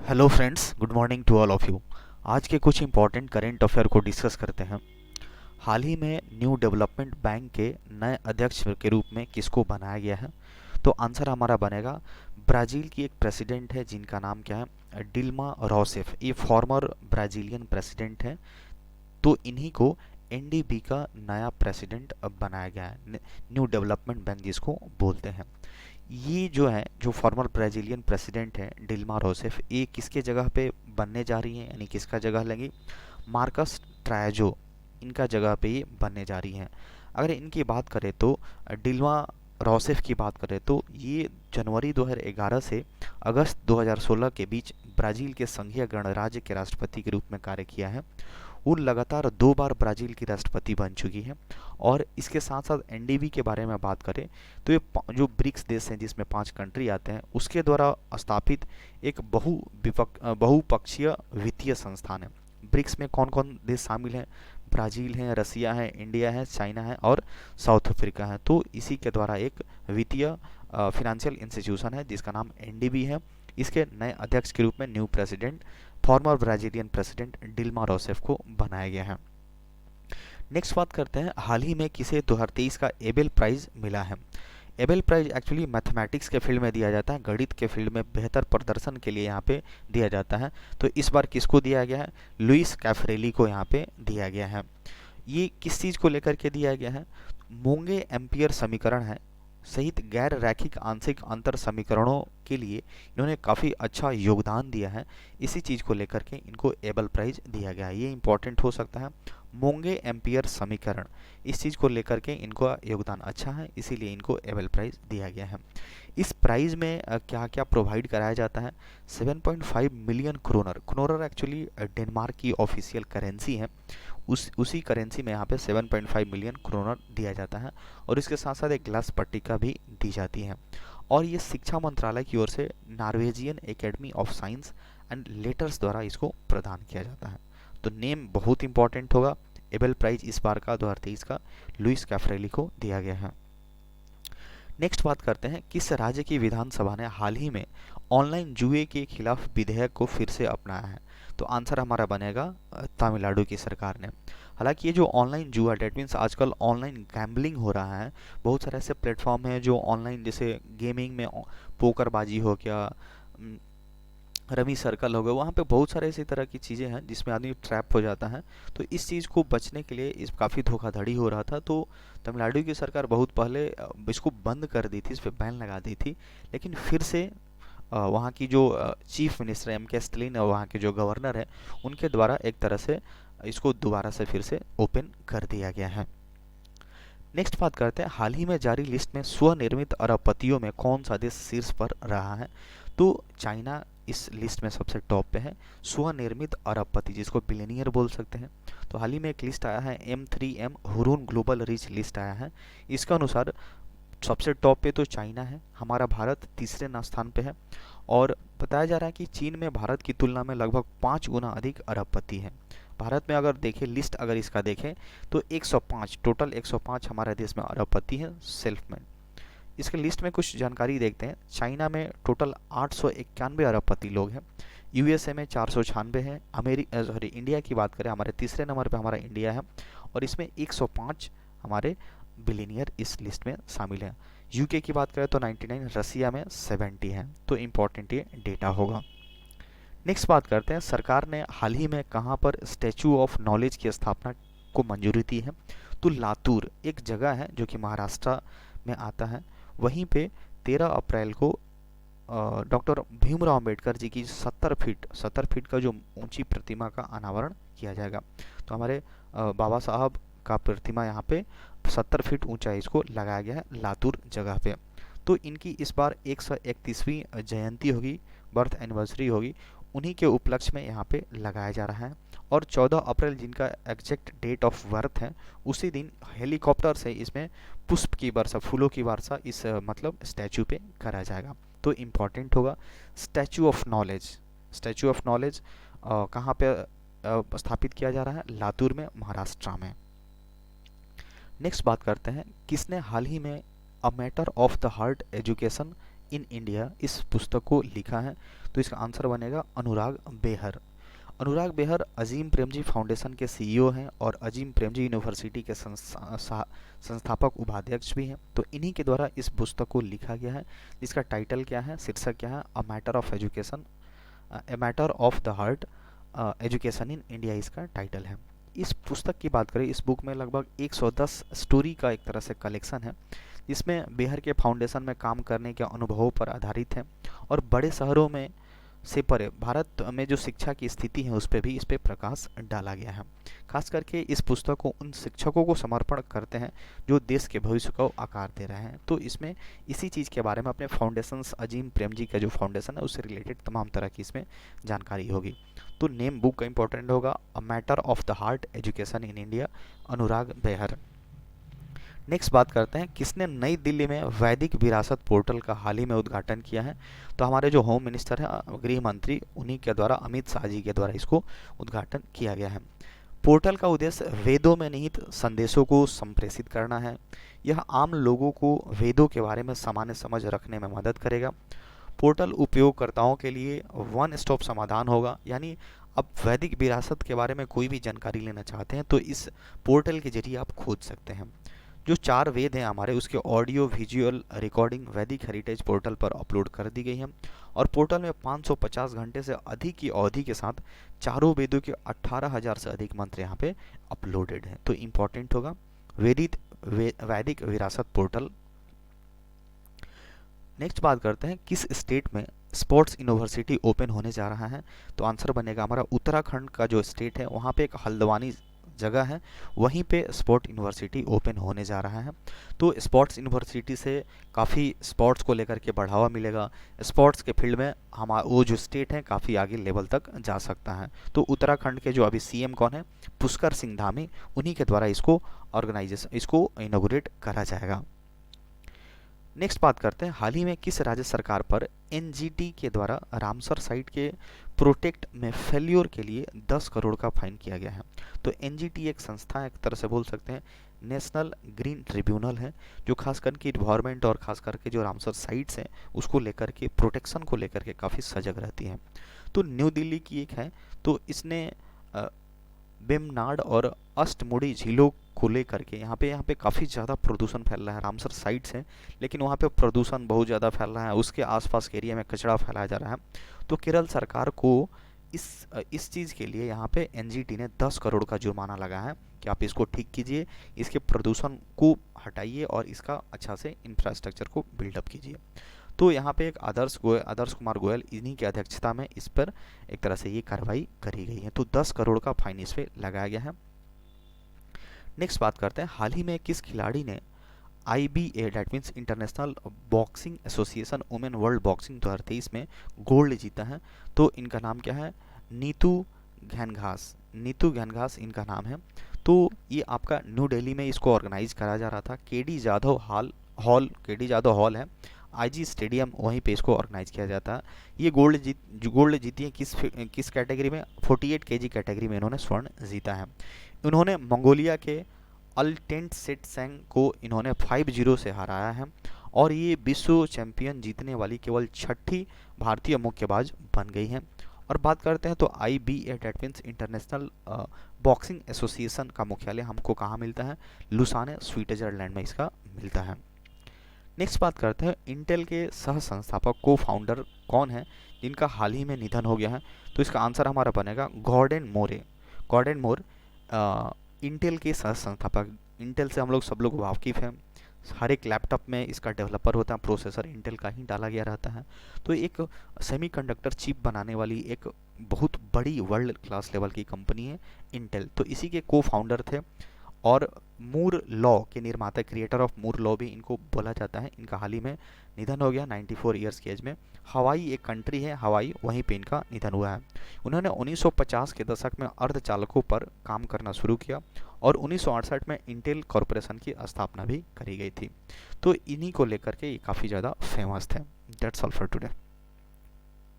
Hello friends, good morning to all of you. आज के कुछ इंपॉर्टेंट करेंट अफेयर को डिस्कस करते हैं। हाल ही में न्यू डेवलपमेंट बैंक के नए अध्यक्ष के रूप में किसको बनाया गया है? तो आंसर हमारा बनेगा ब्राज़ील की एक प्रेसिडेंट है जिनका नाम क्या है, डिल्मा रोसेफ। ये फॉर्मर ब्राज़ीलियन प्रेसिडेंट है। तो इन्हीं को एनडीबी का नया प्रेसिडेंट अब बनाया गया है, न्यू डेवलपमेंट बैंक जिसको बोलते हैं। ये जो है, जो फॉर्मर ब्राज़ीलियन प्रेसिडेंट है डिल्मा रोसेफ, ये किसके जगह पे बनने जा रही हैं, यानी किसका जगह लेंगी? मार्कस ट्रायजो, इनका जगह पे ये बनने जा रही हैं। अगर इनकी बात करें तो डिल्मा रोसेफ की बात करें तो ये जनवरी 2011 से अगस्त 2016 के बीच ब्राज़ील के संघीय गणराज्य के राष्ट्रपति के रूप में कार्य किया है। वो लगातार 2 बार ब्राज़ील की राष्ट्रपति बन चुकी है। और इसके साथ साथ एनडीबी के बारे में बात करें तो ये जो ब्रिक्स देश हैं जिसमें 5 कंट्री आते हैं, उसके द्वारा स्थापित एक बहुपक्षीय वित्तीय संस्थान है। ब्रिक्स में कौन कौन देश शामिल हैं? ब्राज़ील है, रसिया है, इंडिया है, चाइना है और साउथ अफ्रीका है। तो इसी के द्वारा एक वित्तीय फिनेंशियल इंस्टीट्यूशन है जिसका नाम एनडीबी है। इसके नए अध्यक्ष के रूप में new president, former Brazilian president Dilma Rousseff को बनाया गया है। नेक्स्ट बात करते हैं, हाल ही में किसे 2023 का एबेल प्राइज़ मिला है? एबेल प्राइज़ एक्चुअली मैथमेटिक्स के फील्ड में दिया जाता है, गणित के फील्ड में बेहतर प्रदर्शन के लिए यहाँ पे दिया जाता है। तो इस बार किसको दिया गया है? लुइस कैफरेली को यहाँ पे दिया गया है। ये किस चीज़ को लेकर के दिया गया है? मोंगे एम्पियर समीकरण है सहित गैर रैखिक आंशिक अंतर समीकरणों के लिए इन्होंने काफ़ी अच्छा योगदान दिया है। इसी चीज़ को लेकर के इनको एबल प्राइज़ दिया गया है। ये इंपॉर्टेंट हो सकता है। मोंगे एम्पियर समीकरण, इस चीज़ को लेकर के इनका योगदान अच्छा है, इसीलिए इनको एबल प्राइज़ दिया गया है। इस प्राइज़ में क्या क्या प्रोवाइड कराया जाता है? 7.5 million kroner. Kroner actually Denmark की ऑफिशियल करेंसी है। उसी करेंसी में यहाँ पे 7.5 मिलियन क्रोनर दिया जाता है। और इसके साथ साथ एक ग्लास पट्टिका भी दी जाती है। और ये शिक्षा मंत्रालय की ओर से Norwegian academy of science and letters द्वारा इसको प्रदान किया जाता है। तो नेम बहुत इंपॉर्टेंट होगा। एबेल प्राइज इस बार का 2023 का लुइस कैफरेली को दिया गया है। नेक्स्ट बात करते हैं, किस राज्य की विधानसभा ने हाल ही में ऑनलाइन जुए के खिलाफ विधेयक को फिर से अपनाया है? तो आंसर हमारा बनेगा तमिलनाडु की सरकार ने। हालांकि ये जो ऑनलाइन जुआ, डेट मीन्स आजकल ऑनलाइन गैम्बलिंग हो रहा है। बहुत सारे ऐसे प्लेटफॉर्म हैं जो ऑनलाइन, जैसे गेमिंग में पोकरबाजी हो गया, रमी सर्कल हो गया, वहाँ पे बहुत सारे इसी तरह की चीज़ें हैं जिसमें आदमी ट्रैप हो जाता है। तो इस चीज़ को बचने के लिए इस काफ़ी धोखाधड़ी हो रहा था। तो तमिलनाडु की सरकार बहुत पहले इसको बंद कर दी थी, इस पर बैन लगा दी थी। लेकिन फिर से वहाँ की जो चीफ मिनिस्टर एम के स्टैलिन और वहाँ के जो गवर्नर है, उनके द्वारा एक तरह से इसको दोबारा से फिर से ओपन कर दिया गया है। नेक्स्ट बात करते हैं, हाल ही में जारी लिस्ट में स्वनिर्मित अरबपतियों में कौन सा देश शीर्ष पर रहा है? तो चाइना इस लिस्ट में सबसे टॉप पे है, स्वनिर्मित अरबपति, जिसको बिलियनियर बोल सकते हैं। तो हाल ही में एक लिस्ट आया है, M3M Hurun global rich list आया है। इसके अनुसार सबसे टॉप पे तो चाइना है, हमारा भारत तीसरे स्थान पे है। और बताया जा रहा है कि चीन में भारत की तुलना में लगभग 5 गुना अधिक अरबपति हैं। भारत में अगर देखें लिस्ट, अगर इसका देखें तो 105, टोटल 105 हमारे देश में अरबपति हैं, सेल्फ मेड। इसके लिस्ट में कुछ जानकारी देखते हैं। चाइना में टोटल 891 अरबपति लोग हैं। यूएसए में 496 हैं। इंडिया की बात करें, हमारे तीसरे नंबर पे हमारा इंडिया है और इसमें 105 हमारे बिलियनियर इस लिस्ट में शामिल हैं। यूके की बात करें तो 99, रसिया में 70 हैं। तो इम्पोर्टेंट ये डेटा होगा। नेक्स्ट बात करते हैं, सरकार ने हाल ही में कहाँ पर स्टैचू ऑफ नॉलेज की स्थापना को मंजूरी दी है? तो लातूर एक जगह है जो कि महाराष्ट्र में आता है। वहीं पे 13 अप्रैल को डॉक्टर भीमराव अंबेडकर जी की 70 फीट का जो ऊंची प्रतिमा का अनावरण किया जाएगा। तो हमारे बाबा साहब का प्रतिमा यहाँ पे 70 फीट ऊंचा इसको लगाया गया है लातूर जगह पे। तो इनकी इस बार 131वीं जयंती होगी, बर्थ एनिवर्सरी होगी, उन्हीं के उपलक्ष्य में यहाँ पे लगाया जा रहा है। और 14 अप्रैल जिनका एग्जैक्ट डेट ऑफ बर्थ है, उसी दिन हेलीकॉप्टर से इसमें पुष्प की वर्षा, फूलों की वर्षा इस मतलब स्टैचू पे करा जाएगा। तो इम्पॉर्टेंट होगा statue of knowledge. Statue of knowledge कहाँ पे स्थापित किया जा रहा है? लातूर में, महाराष्ट्र में। नेक्स्ट बात करते हैं, किसने हाल ही में अ matter of the heart education in India, इस पुस्तक को लिखा है? तो इसका आंसर बनेगा अनुराग बेहर। अनुराग बेहर अजीम प्रेमजी फाउंडेशन के सीईओ हैं और अजीम प्रेमजी यूनिवर्सिटी के संस्थापक उपाध्यक्ष भी हैं। तो इन्हीं के द्वारा इस पुस्तक को लिखा गया है, जिसका टाइटल क्या है, शीर्षक क्या है, अ matter of education, a matter of the heart, education in India इसका टाइटल है। इस पुस्तक की बात करें, इस बुक में लगभग 110 स्टोरी का एक तरह से कलेक्शन है, जिसमें बेहर के फाउंडेशन में काम करने के अनुभवों पर आधारित है और बड़े शहरों में से परे भारत में जो शिक्षा की स्थिति है उस पर भी इस पे प्रकाश डाला गया है। खास करके इस पुस्तक को उन शिक्षकों को समर्पण करते हैं जो देश के भविष्य को आकार दे रहे हैं। तो इसमें इसी चीज़ के बारे में अपने फाउंडेशंस, अजीम प्रेमजी का जो फाउंडेशन है उससे रिलेटेड तमाम तरह की इसमें जानकारी होगी। तो नेम बुक का इंपॉर्टेंट होगा a matter of the heart, education in India, Anurag Behar. Next बात करते हैं, किसने नई दिल्ली में वैदिक विरासत पोर्टल का हाल ही में उद्घाटन किया है? तो हमारे जो होम मिनिस्टर हैं, गृह मंत्री, उन्हीं के द्वारा, अमित शाह जी के द्वारा इसको उद्घाटन किया गया है। पोर्टल का उद्देश्य वेदों में निहित संदेशों को संप्रेषित करना है। यह आम लोगों को वेदों के बारे में सामान्य समझ रखने में मदद करेगा। पोर्टल उपयोगकर्ताओं के लिए वन स्टॉप समाधान होगा, यानी अब वैदिक विरासत के बारे में कोई भी जानकारी लेना चाहते हैं तो इस पोर्टल के जरिए आप खोज सकते हैं। जो 4 वेद हैं हमारे, उसके ऑडियो विजुअल रिकॉर्डिंग वैदिक हेरिटेज पोर्टल पर अपलोड कर दी गई है और पोर्टल में 550 घंटे से अधिक की अवधि के साथ चारों वेदों के 18,000 से अधिक मंत्र यहाँ पे अपलोडेड हैं। तो इम्पॉर्टेंट होगा वैदिक विरासत पोर्टल। नेक्स्ट बात करते हैं, किस स्टेट में स्पोर्ट्स यूनिवर्सिटी ओपन होने जा रहा है? तो आंसर बनेगा हमारा उत्तराखंड का जो स्टेट है वहाँ पे एक हल्द्वानी जगह है, वहीं पे स्पोर्ट यूनिवर्सिटी ओपन होने जा रहा है। तो स्पोर्ट्स यूनिवर्सिटी से काफ़ी स्पोर्ट्स को लेकर के बढ़ावा मिलेगा। स्पोर्ट्स के फील्ड में हमारा वो जो स्टेट है काफ़ी आगे लेवल तक जा सकता है। तो उत्तराखंड के जो अभी सीएम कौन है, पुष्कर सिंह धामी, उन्हीं के द्वारा इसको इनॉग्रेट करा जाएगा। नेक्स्ट बात करते हैं, हाल ही में किस राज्य सरकार पर एनजीटी के द्वारा रामसर साइट के प्रोटेक्ट में फेल्योर के लिए 10 करोड़ का फाइन किया गया है? तो एनजीटी एक संस्था है, एक तरह से बोल सकते हैं नेशनल ग्रीन ट्रिब्यूनल है, जो खास करके इन्वायरमेंट और खास करके जो रामसर साइट्स हैं उसको लेकर के, प्रोटेक्शन को लेकर के काफ़ी सजग रहती है। तो न्यू दिल्ली की एक है, तो इसने बेमनाड और अष्टमुड़ी झीलों को लेकर के यहाँ पे काफ़ी ज़्यादा प्रदूषण फैल रहा है। रामसर साइट्स हैं लेकिन वहाँ पे प्रदूषण बहुत ज़्यादा फैल रहा है, उसके आसपास के एरिया में कचरा फैलाया जा रहा है। तो केरल सरकार को इस चीज़ के लिए यहाँ पे एनजीटी ने 10 करोड़ का जुर्माना लगाया है कि आप इसको ठीक कीजिए, इसके प्रदूषण को हटाइए और इसका अच्छा से इंफ्रास्ट्रक्चर को बिल्डअप कीजिए। तो यहाँ पे एक आदर्श कुमार गोयल, इन्हीं की अध्यक्षता में इस पर एक तरह से ये कार्रवाई करी गई है। तो 10 करोड़ का फाइन इस पर लगाया गया है। नेक्स्ट बात करते हैं, हाल ही में किस खिलाड़ी ने IBA that means international boxing association women world boxing 2023 में गोल्ड जीता है? तो इनका नाम क्या है, नीतू घैनघास इनका नाम है। तो ये आपका न्यू दिल्ली में इसको ऑर्गेनाइज करा जा रहा था, केडी जाधव हॉल है, IG स्टेडियम, वहीं पे इसको ऑर्गेनाइज किया जाता है। ये गोल्ड जीती है किस कैटेगरी में? 48 kg कैटेगरी में इन्होंने स्वर्ण जीता है। उन्होंने मंगोलिया के अल्टेंटसेटसेंग को इन्होंने 5-0 से हराया है और ये विश्व चैंपियन जीतने वाली केवल 6ठी भारतीय मुक्केबाज बन गई हैं। और बात करते हैं तो IBA that means international boxing association का मुख्यालय हमको कहाँ मिलता है? लुसाने, स्विट्जरलैंड में इसका मिलता है। नेक्स्ट बात करते हैं, इंटेल के सह संस्थापक को फाउंडर कौन है जिनका हाल ही में निधन हो गया है? तो इसका आंसर हमारा बनेगा गॉर्डन मोर इंटेल के सह संस्थापक। इंटेल से हम लोग सब लोग वाकिफ़ हैं, हर एक लैपटॉप में इसका डेवलपर होता है, प्रोसेसर इंटेल का ही डाला गया रहता है। तो एक सेमीकंडक्टर चिप बनाने वाली एक बहुत बड़ी वर्ल्ड क्लास लेवल की कंपनी है इंटेल। तो इसी के को फाउंडर थे और मूर लॉ के निर्माता, क्रिएटर ऑफ मूर लॉ भी इनको बोला जाता है। इनका हाल ही में निधन हो गया 94 ईयर्स की एज में। हवाई एक कंट्री है, हवाई, वहीं पे इनका निधन हुआ है। उन्होंने 1950 के दशक में अर्धचालकों पर काम करना शुरू किया और 1968 में इंटेल कॉरपोरेशन की स्थापना भी करी गई थी। तो इन्हीं को लेकर के ये काफ़ी ज़्यादा फेमस थे। That's all for today.